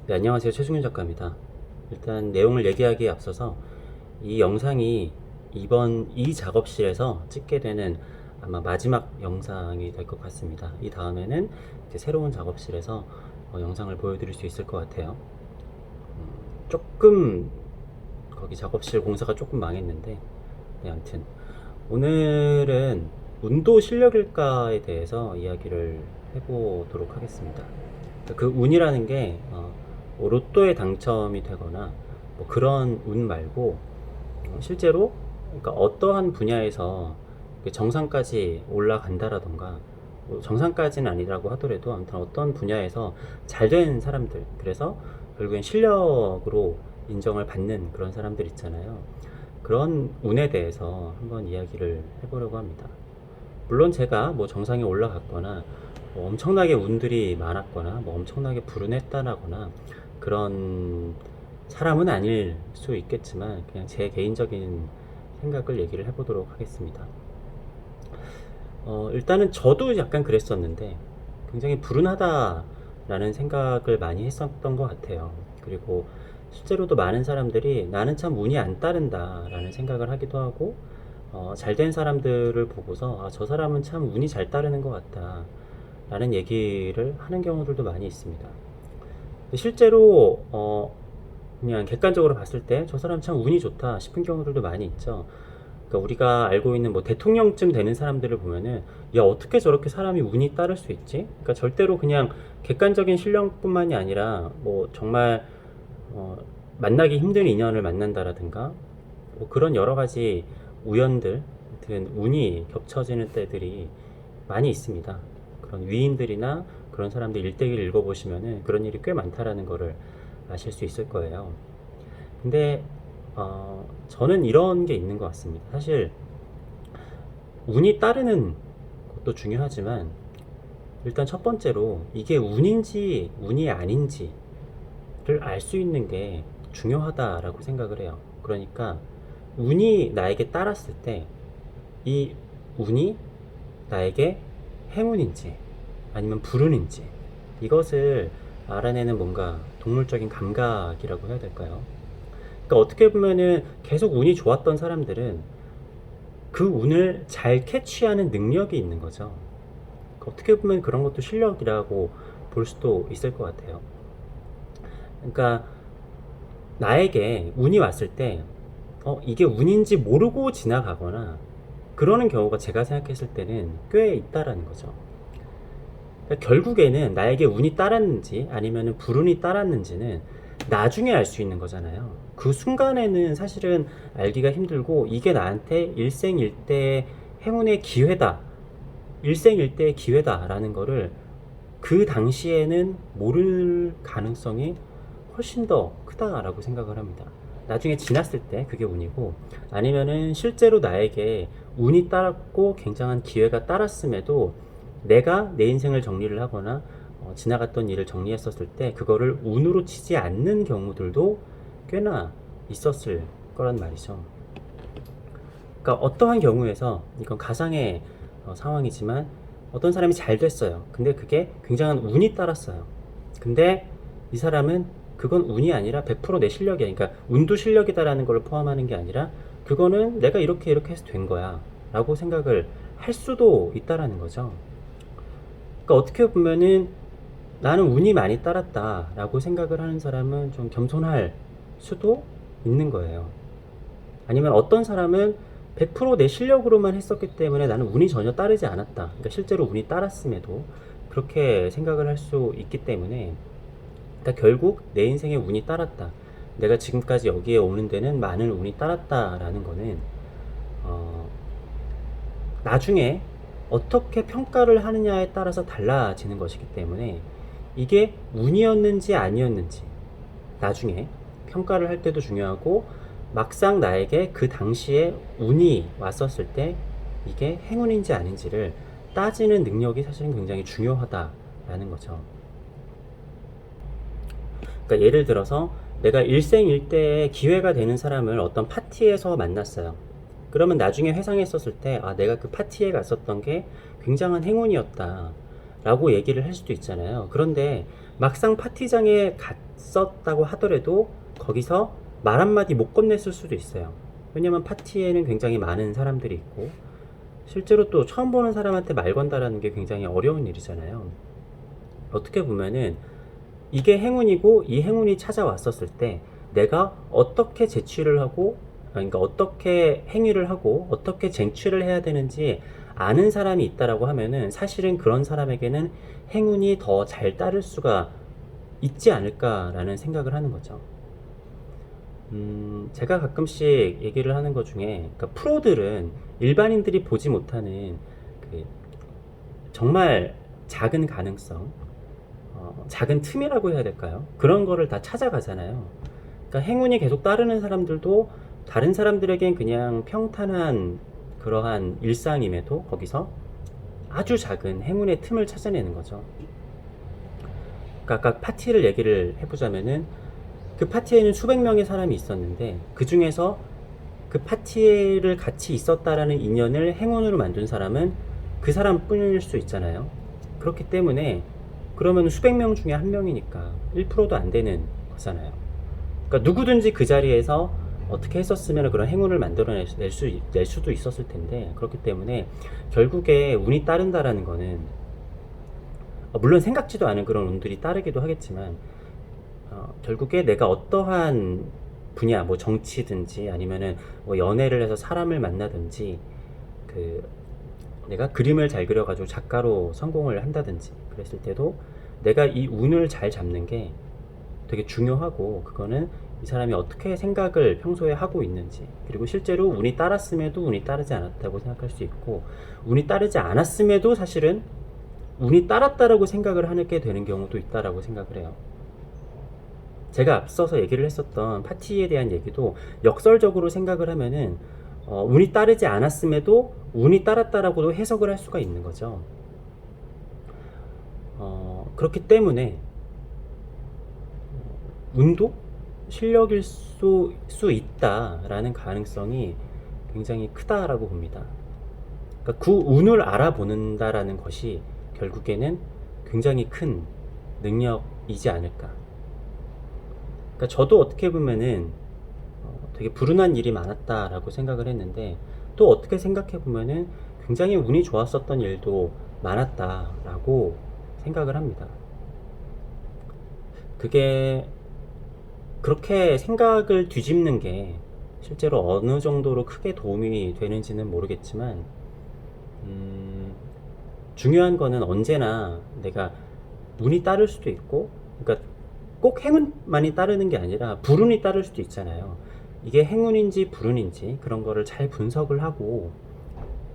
네, 안녕하세요. 최승윤 작가입니다. 일단 내용을 얘기하기에 앞서서 이 영상이 이번 이 작업실에서 찍게 되는 아마 마지막 영상이 될 것 같습니다. 이 다음에는 이제 새로운 작업실에서 영상을 보여드릴 수 있을 것 같아요. 조금 거기 작업실 공사가 조금 망했는데, 네, 아무튼 오늘은 운도 실력일까에 대해서 이야기를 해보도록 하겠습니다. 그 운이라는 게 뭐 로또에 당첨이 되거나 뭐 그런 운 말고, 실제로 그러니까 어떠한 분야에서 정상까지 올라간다라던가, 뭐 정상까지는 아니라고 하더라도 아무튼 어떤 분야에서 잘 된 사람들, 그래서 결국엔 실력으로 인정을 받는 그런 사람들 있잖아요. 그런 운에 대해서 한번 이야기를 해보려고 합니다. 물론 제가 뭐 정상에 올라갔거나 뭐 엄청나게 운들이 많았거나 뭐 엄청나게 불운했다거나 그런 사람은 아닐 수 있겠지만, 그냥 제 개인적인 생각을 얘기를 해보도록 하겠습니다. 일단은 저도 약간 그랬었는데 굉장히 불운하다라는 생각을 많이 했었던 것 같아요. 그리고 실제로도 많은 사람들이 나는 참 운이 안 따른다 라는 생각을 하기도 하고, 잘된 사람들을 보고서 저 사람은 참 운이 잘 따르는 것 같다 라는 얘기를 하는 경우들도 많이 있습니다. 실제로 그냥 객관적으로 봤을 때 저 사람 참 운이 좋다 싶은 경우들도 많이 있죠. 그러니까 우리가 알고 있는 뭐 대통령쯤 되는 사람들을 보면은, 야, 어떻게 저렇게 사람이 운이 따를 수 있지? 그러니까 절대로 그냥 객관적인 실력뿐만이 아니라 뭐 정말 어, 만나기 힘든 인연을 만난다라든가 뭐 그런 여러 가지 우연들, 아무튼 운이 겹쳐지는 때들이 많이 있습니다. 그런 위인들이나 그런 사람들 일대기를 읽어보시면은 그런 일이 꽤 많다라는 거를 아실 수 있을 거예요. 근데 저는 이런 게 있는 것 같습니다. 사실 운이 따르는 것도 중요하지만, 일단 첫 번째로 이게 운인지 운이 아닌지를 알 수 있는 게 중요하다라고 생각을 해요. 그러니까 운이 나에게 따랐을 때 이 운이 나에게 행운인지 아니면 불운인지, 이것을 알아내는 뭔가 동물적인 감각이라고 해야 될까요? 그러니까 어떻게 보면은 계속 운이 좋았던 사람들은 그 운을 잘 캐치하는 능력이 있는 거죠. 그러니까 어떻게 보면 그런 것도 실력이라고 볼 수도 있을 것 같아요. 그러니까 나에게 운이 왔을 때 이게 운인지 모르고 지나가거나 그러는 경우가 제가 생각했을 때는 꽤 있다라는 거죠. 그러니까 결국에는 나에게 운이 따랐는지 아니면 불운이 따랐는지는 나중에 알 수 있는 거잖아요. 그 순간에는 사실은 알기가 힘들고, 이게 나한테 일생일대의 행운의 기회다, 일생일대의 기회다라는 거를 그 당시에는 모를 가능성이 훨씬 더 크다라고 생각을 합니다. 나중에 지났을 때 그게 운이고, 아니면은 실제로 나에게 운이 따랐고 굉장한 기회가 따랐음에도 내가 내 인생을 정리를 하거나 지나갔던 일을 정리했었을 때 그거를 운으로 치지 않는 경우들도 꽤나 있었을 거란 말이죠. 그러니까 어떠한 경우에서, 이건 가상의 상황이지만, 어떤 사람이 잘 됐어요. 근데 그게 굉장한 운이 따랐어요. 근데 이 사람은 그건 운이 아니라 100%내 실력이야. 그러니까 운도 실력이다라는 걸 포함하는 게 아니라 그거는 내가 이렇게 이렇게 해서 된 거야 라고 생각을 할 수도 있다라는 거죠. 그러니까 어떻게 보면은 나는 운이 많이 따랐다 라고 생각을 하는 사람은 좀 겸손할 수도 있는 거예요. 아니면 어떤 사람은 100%내 실력으로만 했었기 때문에 나는 운이 전혀 따르지 않았다, 그러니까 실제로 운이 따랐음에도 그렇게 생각을 할 수 있기 때문에, 그러니까 결국 내 인생에 운이 따랐다, 내가 지금까지 여기에 오는 데는 많은 운이 따랐다라는 거는 어, 나중에 어떻게 평가를 하느냐에 따라서 달라지는 것이기 때문에, 이게 운이었는지 아니었는지 나중에 평가를 할 때도 중요하고, 막상 나에게 그 당시에 운이 왔었을 때 이게 행운인지 아닌지를 따지는 능력이 사실은 굉장히 중요하다라는 거죠. 그러니까 예를 들어서 내가 일생일대의 기회가 되는 사람을 어떤 파티에서 만났어요. 그러면 나중에 회상했었을 때 내가 그 파티에 갔었던 게 굉장한 행운이었다 라고 얘기를 할 수도 있잖아요. 그런데 막상 파티장에 갔었다고 하더라도 거기서 말 한마디 못 건넸을 수도 있어요. 왜냐면 파티에는 굉장히 많은 사람들이 있고 실제로 또 처음 보는 사람한테 말 건다라는 게 굉장히 어려운 일이잖아요. 어떻게 보면은 이게 행운이고 이 행운이 찾아왔었을 때 내가 어떻게 제취를 하고 그러니까 어떻게 행위를 하고 어떻게 쟁취를 해야 되는지 아는 사람이 있다라고 하면은 사실은 그런 사람에게는 행운이 더 잘 따를 수가 있지 않을까라는 생각을 하는 거죠. 제가 가끔씩 얘기를 하는 것 중에 그러니까 프로들은 일반인들이 보지 못하는 그 정말 작은 가능성, 작은 틈이라고 해야 될까요? 그런 거를 다 찾아가잖아요. 그러니까 행운이 계속 따르는 사람들도 다른 사람들에겐 그냥 평탄한 그러한 일상임에도 거기서 아주 작은 행운의 틈을 찾아내는 거죠. 그러니까 아까 파티를 얘기를 해보자면은 그 파티에는 수백 명의 사람이 있었는데 그 중에서 그 파티를 같이 있었다라는 인연을 행운으로 만든 사람은 그 사람뿐일 수 있잖아요. 그렇기 때문에 그러면 수백 명 중에 한 명이니까 1%도 안 되는 거잖아요. 그러니까 누구든지 그 자리에서 어떻게 했었으면 그런 행운을 만들어낼 낼 수도 있었을 텐데 그렇기 때문에 결국에 운이 따른다라는 거는 물론 생각지도 않은 그런 운들이 따르기도 하겠지만 결국에 내가 어떠한 분야, 뭐 정치든지 아니면은 뭐 연애를 해서 사람을 만나든지 그 내가 그림을 잘 그려가지고 작가로 성공을 한다든지 그랬을 때도 내가 이 운을 잘 잡는 게 되게 중요하고 그거는 이 사람이 어떻게 생각을 평소에 하고 있는지 그리고 실제로 운이 따랐음에도 운이 따르지 않았다고 생각할 수 있고 운이 따르지 않았음에도 사실은 운이 따랐다라고 생각을 하게 되는 경우도 있다라고 생각을 해요. 제가 앞서서 얘기를 했었던 파티에 대한 얘기도 역설적으로 생각을 하면은 운이 따르지 않았음에도 운이 따랐다라고도 해석을 할 수가 있는 거죠. 그렇기 때문에 운도 실력일 수 있다라는 가능성이 굉장히 크다라고 봅니다. 그러니까 그 운을 알아보는다라는 것이 결국에는 굉장히 큰 능력이지 않을까. 그러니까 저도 어떻게 보면은 되게 불운한 일이 많았다라고 생각을 했는데 또 어떻게 생각해 보면은 굉장히 운이 좋았었던 일도 많았다라고 생각을 합니다. 그게 그렇게 생각을 뒤집는 게 실제로 어느 정도로 크게 도움이 되는지는 모르겠지만 중요한 거는 언제나 내가 운이 따를 수도 있고 그러니까 꼭 행운만이 따르는 게 아니라 불운이 따를 수도 있잖아요. 이게 행운인지 불운인지 그런 거를 잘 분석을 하고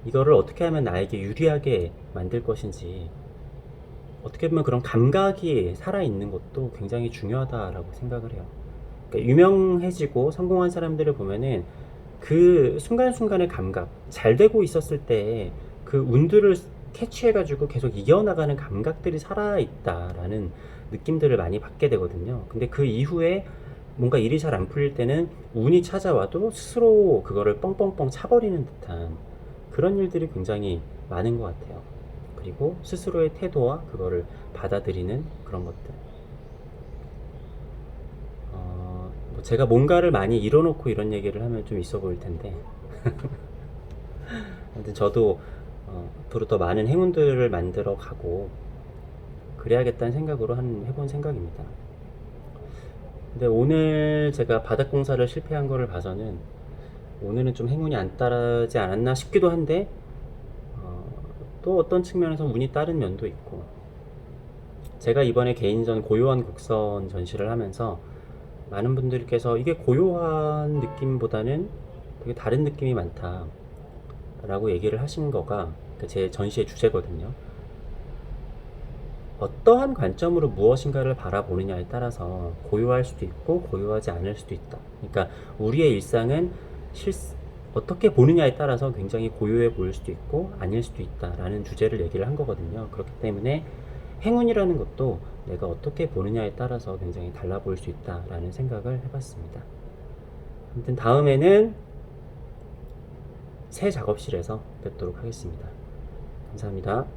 이거를 어떻게 하면 나에게 유리하게 만들 것인지 어떻게 보면 그런 감각이 살아있는 것도 굉장히 중요하다라고 생각을 해요. 그러니까 유명해지고 성공한 사람들을 보면은 그 순간순간의 감각, 잘 되고 있었을 때 그 운들을 캐치해가지고 계속 이겨나가는 감각들이 살아있다라는 느낌들을 많이 받게 되거든요. 근데 그 이후에 뭔가 일이 잘 안 풀릴 때는 운이 찾아와도 스스로 그거를 뻥뻥뻥 차버리는 듯한 그런 일들이 굉장히 많은 것 같아요. 그리고 스스로의 태도와 그거를 받아들이는 그런 것들. 뭐 제가 뭔가를 많이 이뤄놓고 이런 얘기를 하면 좀 있어 보일 텐데. 아무튼 저도 앞으로 더 많은 행운들을 만들어 가고 그래야겠다는 생각으로 해본 생각입니다. 근데 오늘 제가 바닥공사를 실패한 거를 봐서는 오늘은 좀 행운이 안 따르지 않았나 싶기도 한데 또 어떤 측면에서 운이 따른 면도 있고 제가 이번에 개인전 고요한 곡선 전시를 하면서 많은 분들께서 이게 고요한 느낌보다는 되게 다른 느낌이 많다 라고 얘기를 하신 거가 제 전시의 주제거든요. 어떠한 관점으로 무엇인가를 바라보느냐에 따라서 고요할 수도 있고 고요하지 않을 수도 있다. 그러니까 우리의 일상은 어떻게 보느냐에 따라서 굉장히 고요해 보일 수도 있고 아닐 수도 있다라는 주제를 얘기를 한 거거든요. 그렇기 때문에 행운이라는 것도 내가 어떻게 보느냐에 따라서 굉장히 달라 보일 수 있다라는 생각을 해봤습니다. 아무튼 다음에는 새 작업실에서 뵙도록 하겠습니다. 감사합니다.